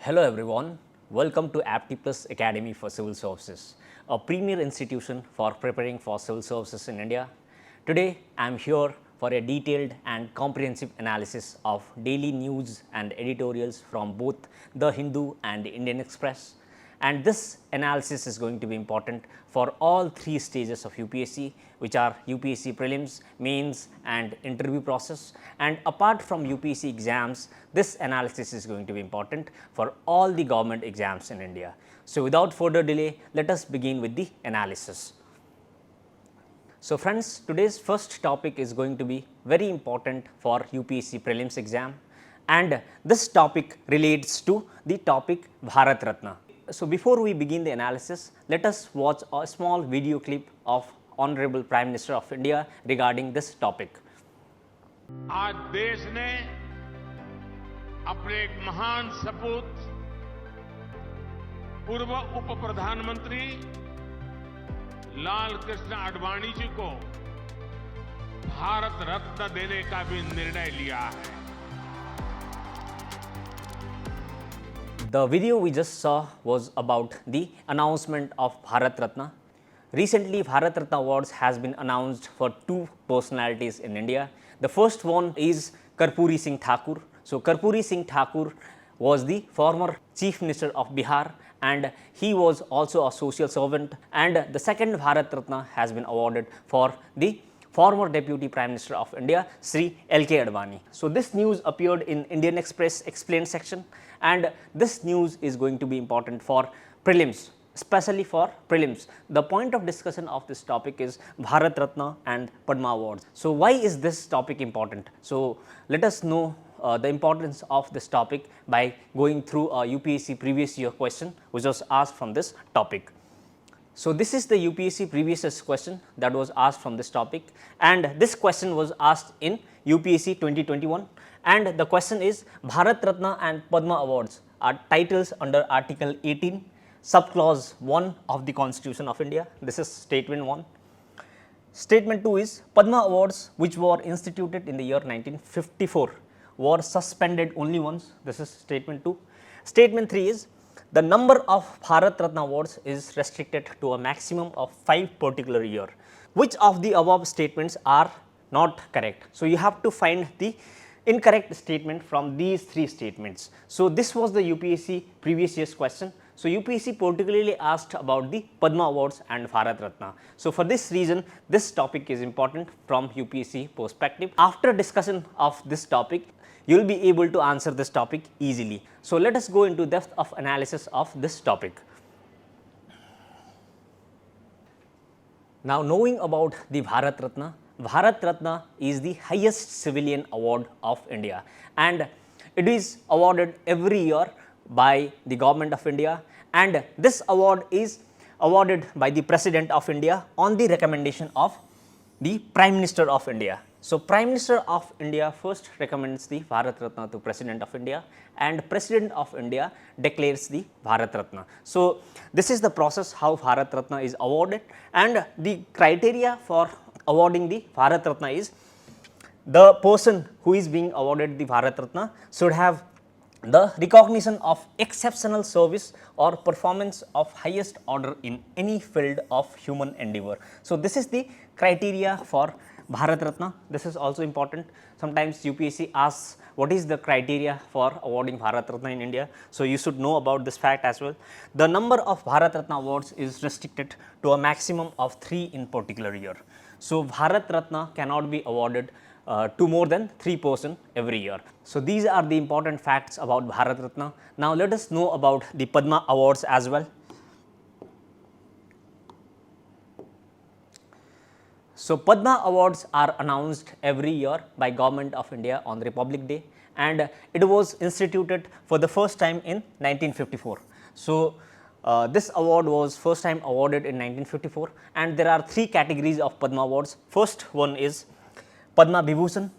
Hello everyone, welcome to Apti Plus Academy for Civil Services, a premier institution for preparing for civil services in India. Today I am here for a detailed and comprehensive analysis of daily news and editorials from both The Hindu and the Indian Express. And this analysis is going to be important for all three stages of UPSC, which are UPSC prelims, mains and interview process. And apart from UPSC exams, this analysis is going to be important for all the government exams in India. So, without further delay, let us begin with the analysis. So, friends, today's first topic is going to be very important for UPSC prelims exam, and this topic relates to the topic Bharat Ratna. So, before we begin the analysis, let us watch a small video clip of Honorable Prime Minister of India regarding this topic. आज देश ने अपने एक महान सपूत पूर्व उप प्रधानमंत्री लाल कृष्ण आडवाणी जी को भारत रत्न देने का भी निर्णय लिया है. The video we just saw was about the announcement of Bharat Ratna. Recently, Bharat Ratna Awards has been announced for two personalities in India. The first one is Karpuri Singh Thakur. So, Karpuri Singh Thakur was the former Chief Minister of Bihar, and he was also a social servant, and the second Bharat Ratna has been awarded for the former Deputy Prime Minister of India, Sri 𝐁𝐿𝐾 Advani. So, this news appeared in Indian Express Explained section, and this news is going to be important for prelims, especially for prelims. The point of discussion of this topic is Bharat Ratna and Padma Awards. So, why is this topic important? So, let us know the importance of this topic by going through a UPSC previous year question which was asked from this topic. So, this is the UPSC previous year question that was asked from this topic, and this question was asked in UPSC 2021, and the question is Bharat Ratna and Padma Awards are titles under Article 18 subclause 1 of the Constitution of India. This is statement 1. Statement 2 is Padma Awards, which were instituted in the year 1954, were suspended only once. This is statement 2. Statement 3 is the number of Bharat Ratna Awards is restricted to a maximum of 5 particular year. Which of the above statements are not correct? So, you have to find the incorrect statement from these three statements. So, this was the UPSC previous year's question. So, UPSC particularly asked about the Padma Awards and Bharat Ratna. So, for this reason, this topic is important from UPSC perspective. After discussion of this topic, you will be able to answer this topic easily. So, let us go into depth of analysis of this topic. Now, knowing about the Bharat Ratna is the highest civilian award of India, and it is awarded every year by the government of India, and this award is awarded by the President of India on the recommendation of the Prime Minister of India. So, Prime Minister of India first recommends the Bharat Ratna to President of India, and President of India declares the Bharat Ratna. So, this is the process how Bharat Ratna is awarded, and the criteria for awarding the Bharat Ratna is the person who is being awarded the Bharat Ratna should have the recognition of exceptional service or performance of highest order in any field of human endeavor. So, this is the criteria for Bharat Ratna. This is also important. Sometimes UPSC asks what is the criteria for awarding Bharat Ratna in India. So, you should know about this fact as well. The number of Bharat Ratna awards is restricted to a maximum of 3 in particular year. So, Bharat Ratna cannot be awarded to more than 3 persons every year. So, these are the important facts about Bharat Ratna. Now, let us know about the Padma Awards as well. So, Padma Awards are announced every year by Government of India on Republic Day, and it was instituted for the first time in 1954. So, this award was first time awarded in 1954, and there are 3 categories of Padma Awards. First one is Padma Vibhushan,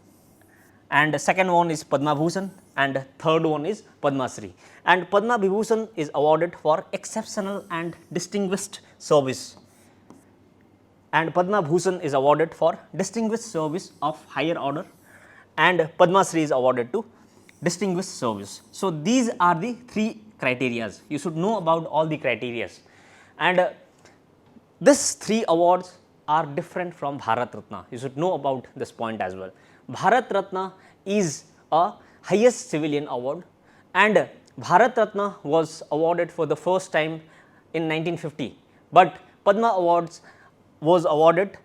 and the second one is Padma Bhushan, and third one is Padma Shri. And Padma Vibhushan is awarded for exceptional and distinguished service, and Padma Bhushan is awarded for distinguished service of higher order, and Padma Shri is awarded to distinguished service. So, these are the 3 criterias. You should know about all the criterias, and these 3 awards are different from Bharat Ratna. You should know about this point as well. Bharat Ratna is a highest civilian award, and Bharat Ratna was awarded for the first time in 1950, but Padma Awards was awarded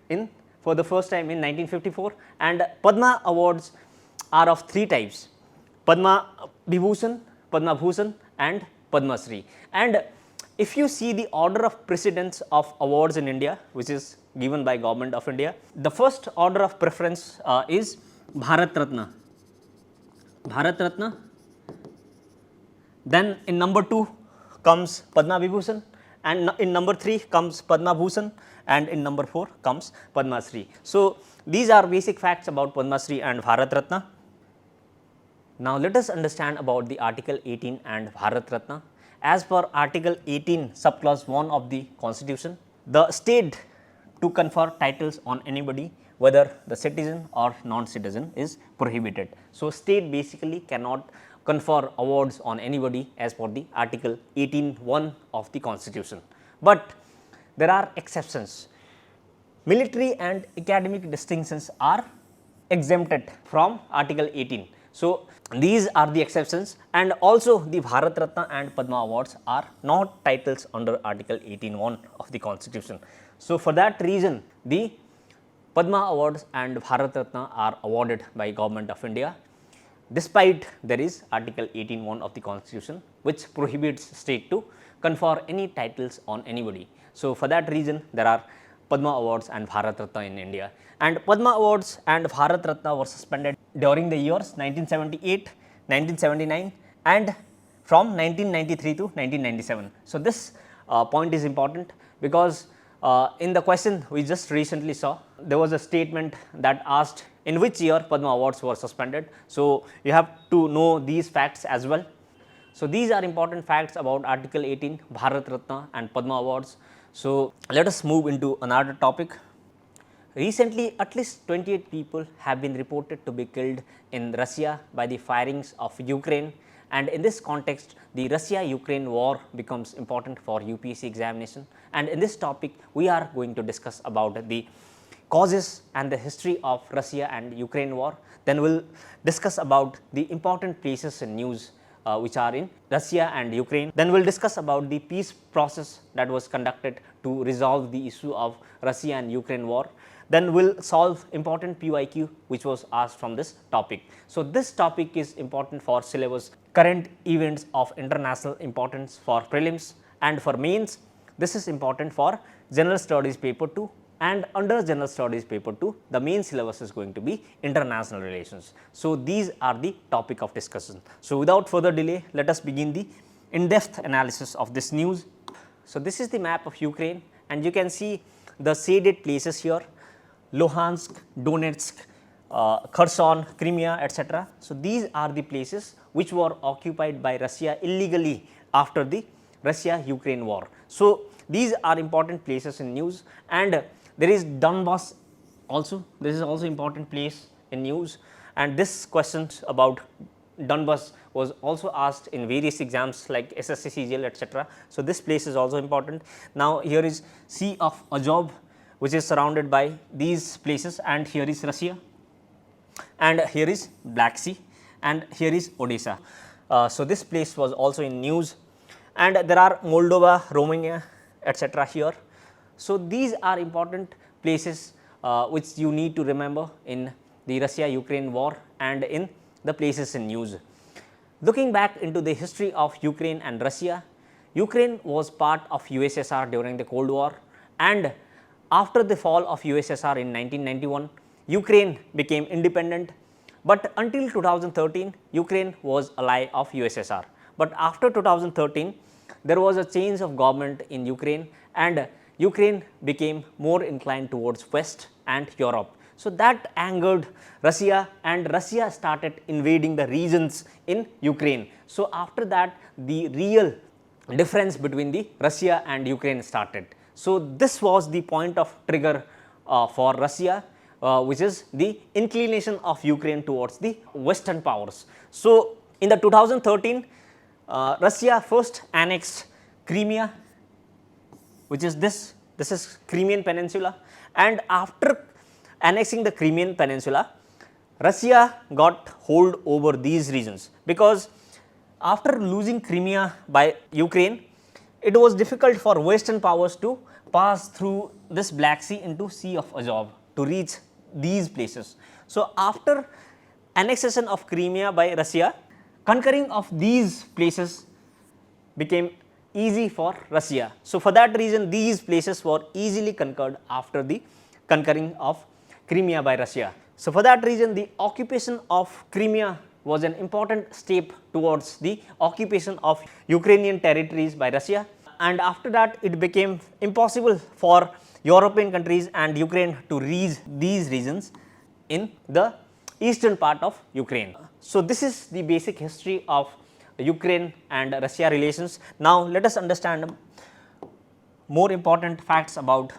for the first time in 1954, and Padma Awards are of 3 types: Padma Vibhushan, Padma Bhushan and Padma Shri. And if you see the order of precedence of awards in India, which is given by Government of India, the first order of preference is Bharat Ratna. Bharat Ratna. Then in number 2 comes Padma Vibhushan, and in number 3 comes Padma Bhushan, and in number 4 comes Padma Shri. So, these are basic facts about Padma Shri and Bharat Ratna. Now, let us understand about the Article 18 and Bharat Ratna. As per Article 18 subclause 1 of the Constitution, the state to confer titles on anybody, whether the citizen or non-citizen, is prohibited. So, state basically cannot confer awards on anybody as per the Article 18(1) of the Constitution. But there are exceptions. Military and academic distinctions are exempted from Article 18. So, these are the exceptions, and also the Bharat Ratna and Padma Awards are not titles under Article 18(1) of the Constitution. So, for that reason, the Padma Awards and Bharat Ratna are awarded by Government of India, despite there is Article 18(1) of the Constitution which prohibits state to confer any titles on anybody. So, for that reason there are Padma Awards and Bharat Ratna in India, and Padma Awards and Bharat Ratna were suspended during the years 1978, 1979 and from 1993 to 1997. So, this point is important because in the question we just recently saw, there was a statement that asked in which year Padma Awards were suspended. So, you have to know these facts as well. So, these are important facts about Article 18, Bharat Ratna and Padma Awards. So, let us move into another topic. Recently, at least 28 people have been reported to be killed in Russia by the firings of Ukraine, and in this context the Russia-Ukraine war becomes important for UPSC examination, and in this topic we are going to discuss about the causes and the history of Russia and Ukraine war. Then we will discuss about the important places in news which are in Russia and Ukraine. Then we will discuss about the peace process that was conducted to resolve the issue of Russia and Ukraine war. Then we will solve important PYQ which was asked from this topic. So, this topic is important for syllabus, current events of international importance for prelims, and for mains this is important for general studies paper 2, and under general studies paper 2 the main syllabus is going to be international relations. So, these are the topic of discussion. So, without further delay, let us begin the in-depth analysis of this news. So, this is the map of Ukraine, and you can see the shaded places here: Luhansk, Donetsk, Kherson, Crimea, etc. So, these are the places which were occupied by Russia illegally after the Russia-Ukraine war. So, these are important places in news, and there is Donbas also. This is also important place in news, and this questions about Donbas was also asked in various exams like SSC, CGL, etc. So, this place is also important. Now, here is Sea of Azov, which is surrounded by these places, and here is Russia, and here is Black Sea, and here is Odisha. So, this place was also in news, and there are Moldova, Romania, etc. here. So, these are important places which you need to remember in the Russia-Ukraine war and in the places in news. Looking back into the history of Ukraine and Russia, Ukraine was part of USSR during the Cold War, and after the fall of USSR in 1991, Ukraine became independent, but until 2013 Ukraine was ally of USSR. But after 2013 there was a change of government in Ukraine, and Ukraine became more inclined towards West and Europe. So, that angered Russia, and Russia started invading the regions in Ukraine. So, after that the real difference between the Russia and Ukraine started. So, this was the point of trigger for Russia, which is the inclination of Ukraine towards the Western powers. So, in the 2013 Russia first annexed Crimea, which is this is Crimean Peninsula, and after annexing the Crimean Peninsula, Russia got hold over these regions, because after losing Crimea by Ukraine, it was difficult for Western powers to pass through this Black Sea into Sea of Azov to reach these places. So, after annexation of Crimea by Russia, conquering of these places became easy for Russia. So, for that reason these places were easily conquered after the conquering of Crimea by Russia. So, for that reason the occupation of Crimea was an important step towards the occupation of Ukrainian territories by Russia, and after that it became impossible for European countries and Ukraine to reach these regions in the eastern part of Ukraine. So, this is the basic history of Ukraine and Russia relations. Now, let us understand more important facts about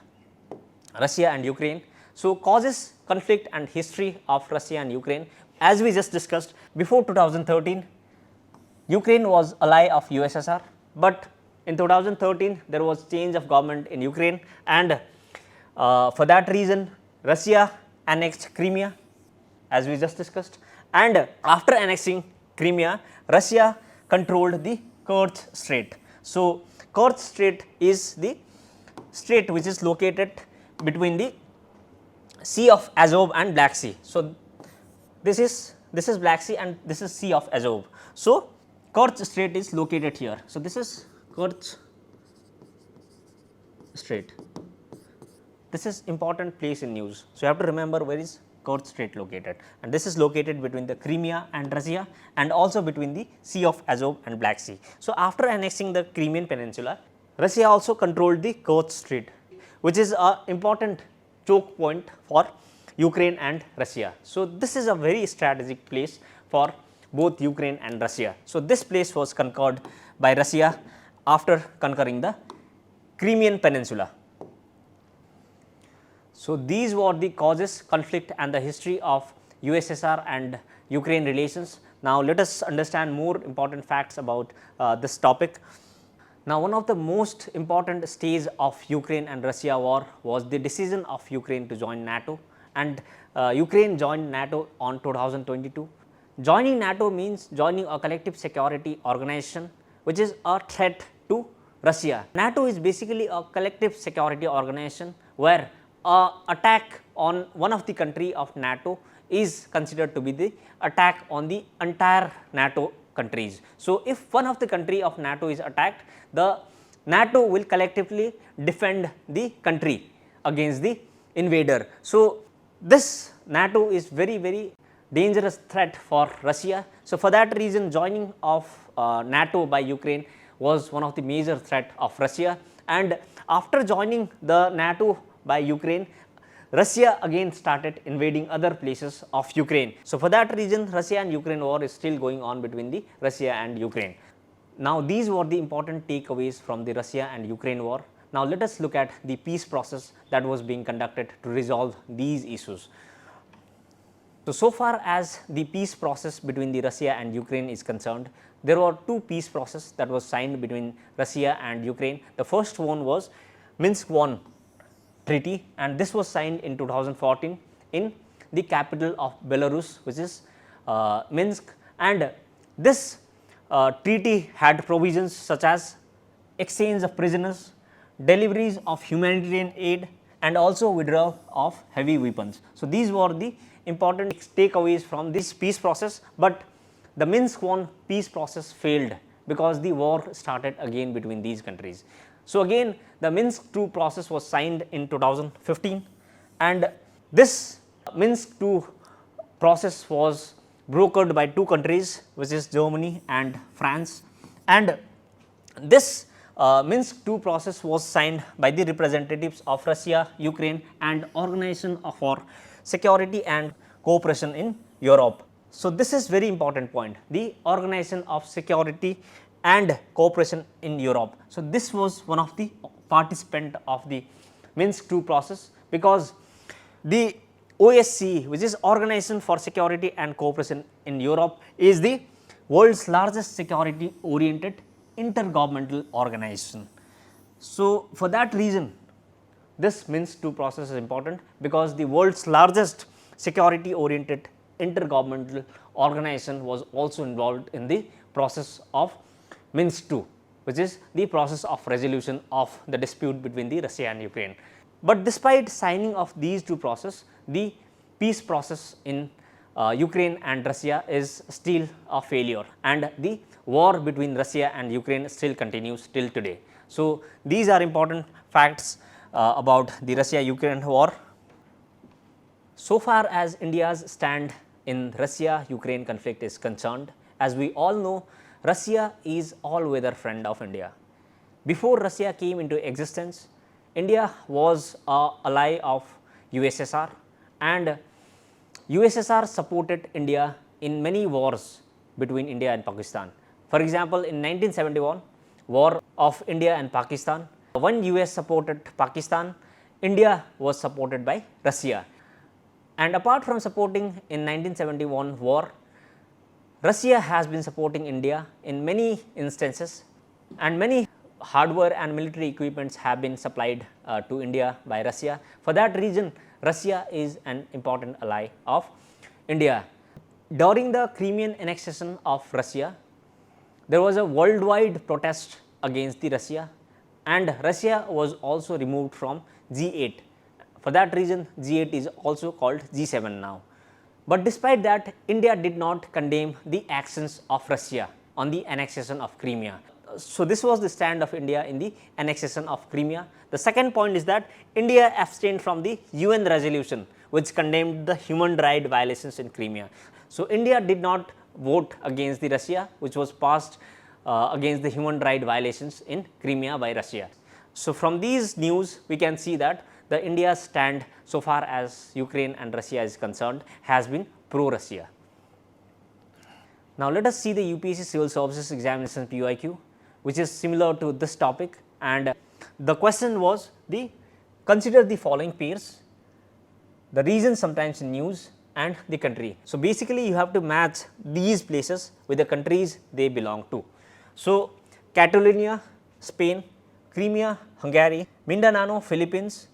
Russia and Ukraine. So, causes, conflict and history of Russia and Ukraine. As we just discussed, before 2013, Ukraine was ally of USSR, but in 2013 there was change of government in Ukraine, and for that reason Russia annexed Crimea, as we just discussed, and after annexing Crimea, Russia controlled the Kerch Strait. So, Kerch Strait is the strait which is located between the Sea of Azov and Black Sea. So, this is Black Sea and this is Sea of Azov. So, Kerch Strait is located here. So, this is Kerch Strait. This is important place in news. So, you have to remember where is Kerch Strait located, and this is located between the Crimea and Russia and also between the Sea of Azov and Black Sea. So, after annexing the Crimean Peninsula, Russia also controlled the Kerch Strait, which is a important choke point for Ukraine and Russia. So, this is a very strategic place for both Ukraine and Russia. So, this place was conquered by Russia after conquering the Crimean Peninsula. So, these were the causes, conflict and the history of USSR and Ukraine relations. Now, let us understand more important facts about this topic. Now, one of the most important stage of Ukraine and Russia war was the decision of Ukraine to join NATO, and Ukraine joined NATO on 2022. Joining NATO means joining a collective security organization which is a threat to Russia. NATO is basically a collective security organization where attack on one of the country of NATO is considered to be the attack on the entire NATO countries. So, if one of the country of NATO is attacked, the NATO will collectively defend the country against the invader. So, this NATO is very dangerous threat for Russia. So, for that reason joining of NATO by Ukraine was one of the major threat of Russia, and after joining the NATO by Ukraine, Russia again started invading other places of Ukraine. So, for that reason Russia and Ukraine war is still going on between the Russia and Ukraine. Now, these were the important takeaways from the Russia and Ukraine war. Now, let us look at the peace process that was being conducted to resolve these issues. So far as the peace process between the Russia and Ukraine is concerned, there were two peace process that was signed between Russia and Ukraine. The first one was Minsk I treaty, and this was signed in 2014 in the capital of Belarus, which is Minsk, and this treaty had provisions such as exchange of prisoners, deliveries of humanitarian aid and also withdrawal of heavy weapons. So, these were the important takeaways from this peace process, but the Minsk I peace process failed because the war started again between these countries. So, again the Minsk II process was signed in 2015, and this Minsk II process was brokered by two countries, which is Germany and France, and this Minsk II process was signed by the representatives of Russia, Ukraine and Organization for Security and Cooperation in Europe. So, this is very important point, the Organization of Security and Cooperation in Europe. So, this was one of the participant of the Minsk II process, because the OSCE, which is Organization for Security and Cooperation in Europe, is the world's largest security oriented intergovernmental organization. So, for that reason, this Minsk-2 process is important, because the world's largest security oriented intergovernmental organization was also involved in the process of Minsk-2, which is the process of resolution of the dispute between the Russia and Ukraine. But despite signing of these two processes, the peace process in Ukraine and Russia is still a failure, and the war between Russia and Ukraine still continues till today. So, these are important facts about the Russia-Ukraine war. So far as India's stand in Russia-Ukraine conflict is concerned, as we all know, Russia is all-weather friend of India. Before Russia came into existence, India was an ally of USSR, and USSR supported India in many wars between India and Pakistan. For example, in 1971, war of India and Pakistan, when US supported Pakistan, India was supported by Russia. And apart from supporting in 1971 war, Russia has been supporting India in many instances, and many hardware and military equipments have been supplied to India by Russia. For that reason, Russia is an important ally of India. During the Crimean annexation of Russia, there was a worldwide protest against the Russia, and Russia was also removed from G8. For that reason, G8 is also called G7 now. But despite that, India did not condemn the actions of Russia on the annexation of Crimea. So, this was the stand of India in the annexation of Crimea. The second point is that India abstained from the UN resolution which condemned the human rights violations in Crimea. So, India did not vote against the Russia which was passed against the human rights violations in Crimea by Russia. So, from these news we can see that the India's stand so far as Ukraine and Russia is concerned has been pro-Russia. Now, let us see the UPSC Civil Services Examination PYQ, which is similar to this topic, and the question was consider the following pairs, the region sometimes in news and the country. So, basically you have to match these places with the countries they belong to. So, Catalonia, Spain; Crimea, Hungary; Mindanao, Philippines;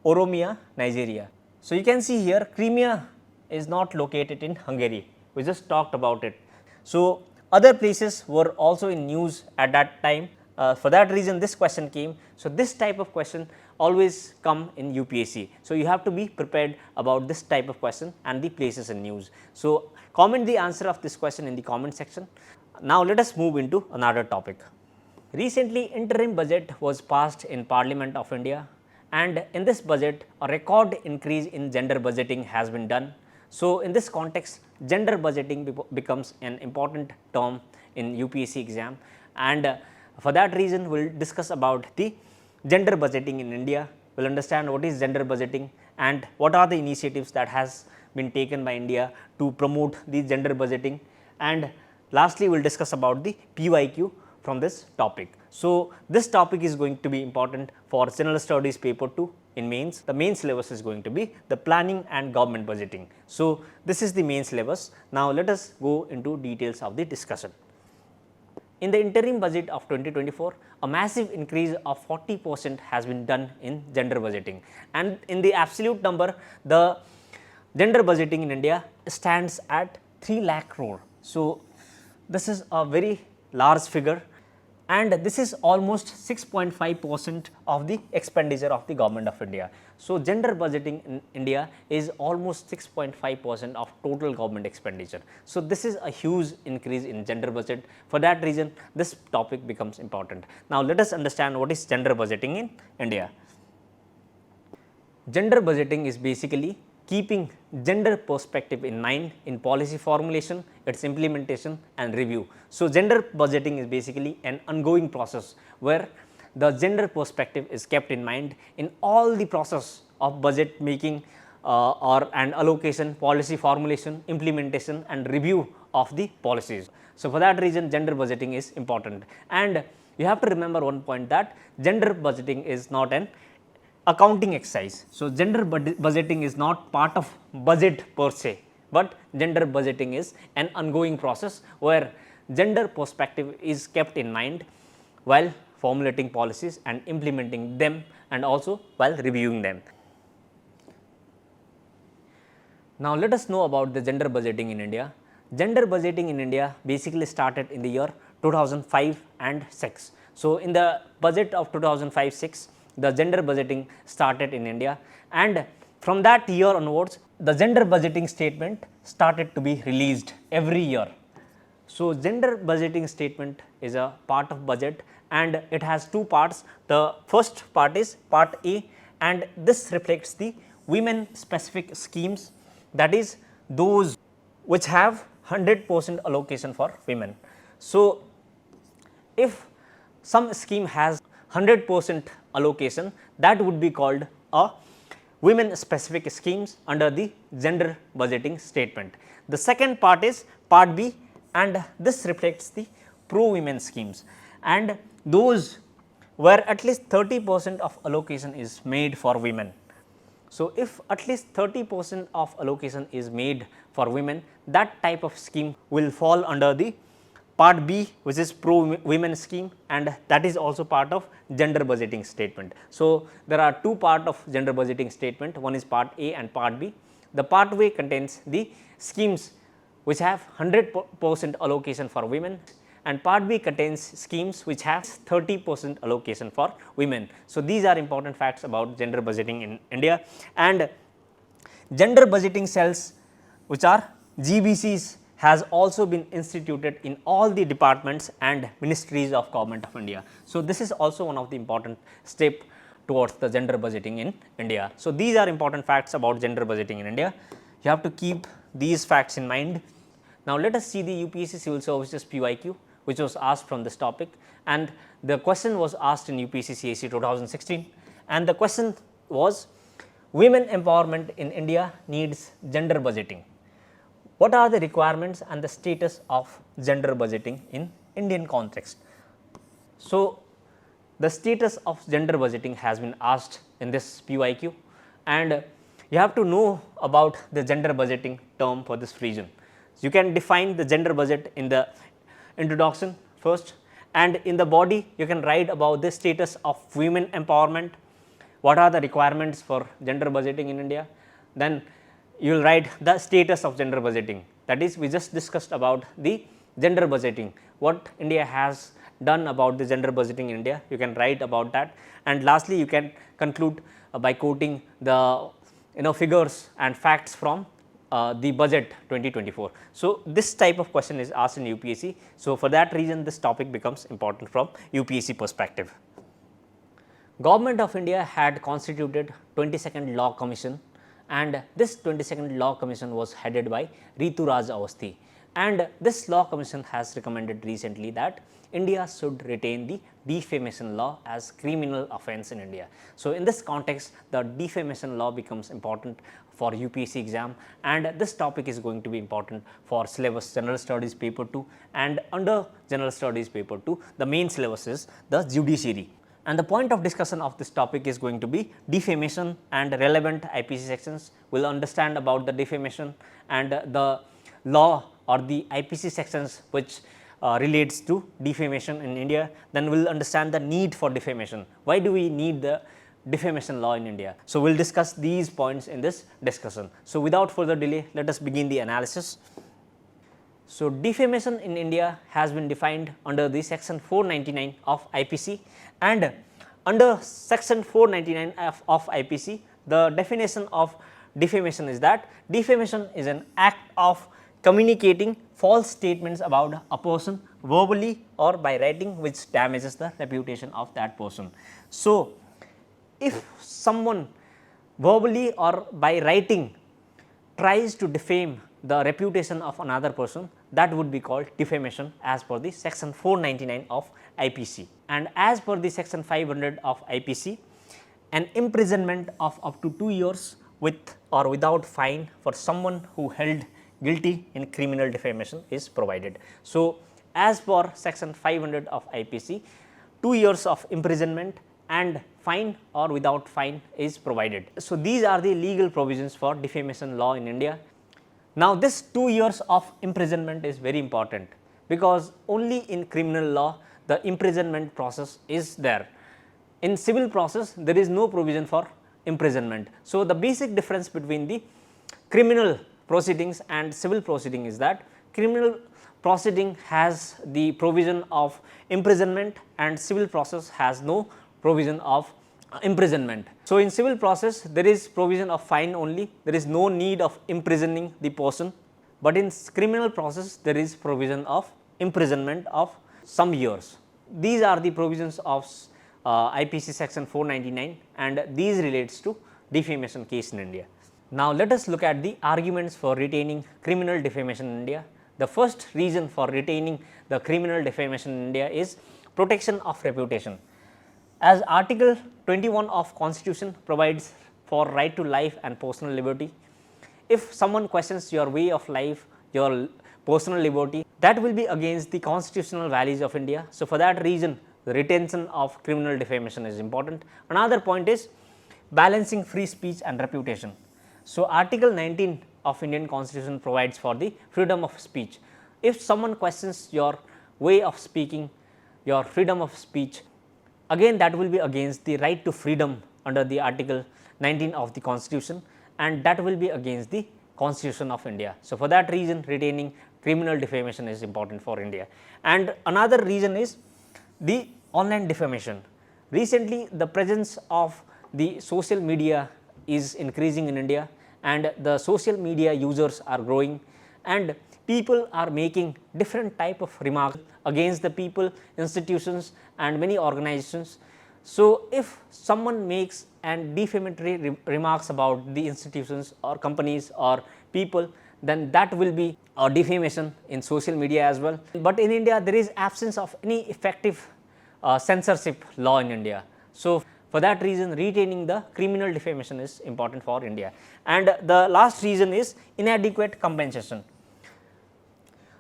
Oromia, Nigeria. So, you can see here Crimea is not located in Hungary, we just talked about it. So, other places were also in news at that time. For that reason this question came. So, this type of question always come in UPSC. So, you have to be prepared about this type of question and the places in news. So, comment the answer of this question in the comment section. Now, let us move into another topic. Recently, interim budget was passed in Parliament of India, and in this budget a record increase in gender budgeting has been done. So, in this context, gender budgeting becomes an important term in UPSC exam, and for that reason we will discuss about the gender budgeting in India. We will understand what is gender budgeting and what are the initiatives that has been taken by India to promote the gender budgeting, and lastly we will discuss about the PYQ from this topic. So, this topic is going to be important for General Studies paper 2 in mains. The main syllabus is going to be the planning and government budgeting. So, this is the main syllabus. Now, let us go into details of the discussion. In the interim budget of 2024, a massive increase of 40% has been done in gender budgeting, and in the absolute number the gender budgeting in India stands at 3 lakh crore. So, this is a very large figure, and this is almost 6.5% of the expenditure of the government of India. So, gender budgeting in India is almost 6.5% of total government expenditure. So, this is a huge increase in gender budget. For that reason, this topic becomes important. Now, let us understand what is gender budgeting in India. Gender budgeting is basically keeping gender perspective in mind in policy formulation, its implementation and review. So, gender budgeting is basically an ongoing process where the gender perspective is kept in mind in all the process of budget making and allocation, policy formulation, implementation and review of the policies. So, for that reason gender budgeting is important, and you have to remember one point, that gender budgeting is not an accounting exercise. So, gender budgeting is not part of budget per se, but gender budgeting is an ongoing process where gender perspective is kept in mind while formulating policies and implementing them, and also while reviewing them. Now, let us know about the gender budgeting in India. Gender budgeting in India basically started in the year 2005 and 6. So, in the budget of 2005-6, the gender budgeting started in India, and from that year onwards, the gender budgeting statement started to be released every year. So, gender budgeting statement is a part of budget, and it has two parts. The first part is part A, and this reflects the women specific schemes, that is those which have 100% allocation for women. So, if some scheme has 100% allocation, that would be called a women specific schemes under the gender budgeting statement. The second part is part B, and this reflects the pro women schemes, and those where at least 30% of allocation is made for women. So, if at least 30% of allocation is made for women, that type of scheme will fall under the part B, which is pro women scheme, and that is also part of gender budgeting statement. So, there are two parts of gender budgeting statement, one is part A and part B. The part A contains the schemes which have 100% allocation for women, and part B contains schemes which have 30% allocation for women. So, these are important facts about gender budgeting in India, and gender budgeting cells, which are GBCs, has also been instituted in all the departments and ministries of Government of India. So, this is also one of the important step towards the gender budgeting in India. So, these are important facts about gender budgeting in India. You have to keep these facts in mind. Now, let us see the UPSC Civil Services PYQ, which was asked from this topic, and the question was asked in UPSC CAC 2016, and the question was, women empowerment in India needs gender budgeting. What are the requirements and the status of gender budgeting in Indian context? So, the status of gender budgeting has been asked in this PYQ, and you have to know about the gender budgeting term for this region. You can define the gender budget in the introduction first, and in the body you can write about the status of women empowerment, what are the requirements for gender budgeting in India. Then you will write the status of gender budgeting, that is we just discussed about the gender budgeting, what India has done about the gender budgeting in India, you can write about that, and lastly you can conclude by quoting the figures and facts from the budget 2024. So, this type of question is asked in UPSC. So, for that reason this topic becomes important from UPSC perspective. Government of India had constituted 22nd Law Commission, and this 22nd Law Commission was headed by Rituraj Awasthi, and this Law Commission has recommended recently that India should retain the defamation law as criminal offence in India. So, in this context the defamation law becomes important for UPSC exam, and this topic is going to be important for syllabus General Studies paper 2, and under General Studies paper 2 the main syllabus is the judiciary, and the point of discussion of this topic is going to be defamation and relevant IPC sections. We will understand about the defamation and the law or the IPC sections which relates to defamation in India. Then we will understand the need for defamation, why do we need the defamation law in India. So, we will discuss these points in this discussion. So, without further delay, let us begin the analysis. So, defamation in India has been defined under the section 499 of IPC, and under section 499 of IPC the definition of defamation is that defamation is an act of communicating false statements about a person verbally or by writing which damages the reputation of that person. So, if someone verbally or by writing tries to defame the reputation of another person, that would be called defamation as per the section 499 of IPC. And as per the section 500 of IPC, an imprisonment of up to 2 years with or without fine for someone who held guilty in criminal defamation is provided. So, as per section 500 of IPC, 2 years of imprisonment and fine or without fine is provided. So, these are the legal provisions for defamation law in India. Now, this 2 years of imprisonment is very important, because only in criminal law the imprisonment process is there. In civil process there is no provision for imprisonment. So, the basic difference between the criminal proceedings and civil proceeding is that criminal proceeding has the provision of imprisonment and civil process has no provision of imprisonment. So, in civil process there is provision of fine only, there is no need of imprisoning the person, but in criminal process there is provision of imprisonment of some years. These are the provisions of IPC section 499 and these relates to defamation case in India. Now, let us look at the arguments for retaining criminal defamation in India. The first reason for retaining the criminal defamation in India is protection of reputation. As Article 21 of Constitution provides for right to life and personal liberty, if someone questions your way of life, your personal liberty, that will be against the constitutional values of India. So, for that reason the retention of criminal defamation is important. Another point is balancing free speech and reputation. So, Article 19 of Indian Constitution provides for the freedom of speech. If someone questions your way of speaking, your freedom of speech, again that will be against the right to freedom under the Article 19 of the Constitution and that will be against the Constitution of India. So, for that reason retaining criminal defamation is important for India. And another reason is the online defamation. Recently the presence of the social media is increasing in India and the social media users are growing and people are making different type of remarks against the people, institutions and many organizations. So, if someone makes and defamatory remarks about the institutions or companies or people, then that will be a defamation in social media as well. But in India there is absence of any effective censorship law in India. So, for that reason retaining the criminal defamation is important for India. And the last reason is inadequate compensation.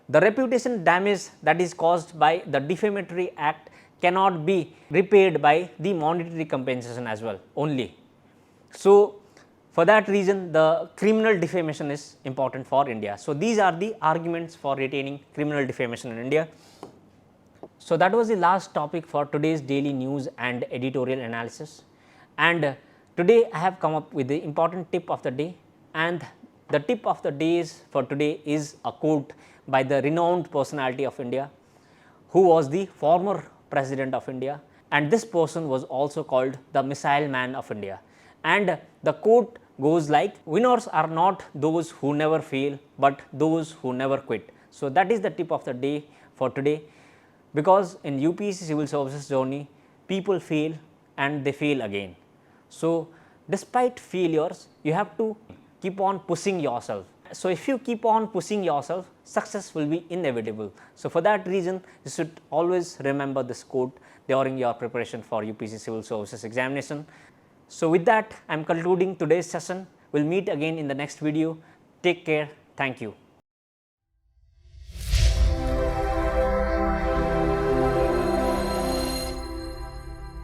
The reputation damage that is caused by the defamatory act cannot be repaid by the monetary compensation as well only. So, for that reason the criminal defamation is important for India. So, these are the arguments for retaining criminal defamation in India. So, that was the last topic for today's daily news and editorial analysis, and today I have come up with the important tip of the day, and the tip of the day for today is a quote by the renowned personality of India who was the former president of India, and this person was also called the missile man of India. And the quote goes like, winners are not those who never fail, but those who never quit. So, that is the tip of the day for today, because in UPSC civil services journey people fail and they fail again. So, despite failures you have to keep on pushing yourself. So, if you keep on pushing yourself, success will be inevitable. So, for that reason you should always remember this quote during your preparation for UPSC civil services examination. So, with that I am concluding today's session. We will meet again in the next video. Take care. Thank you.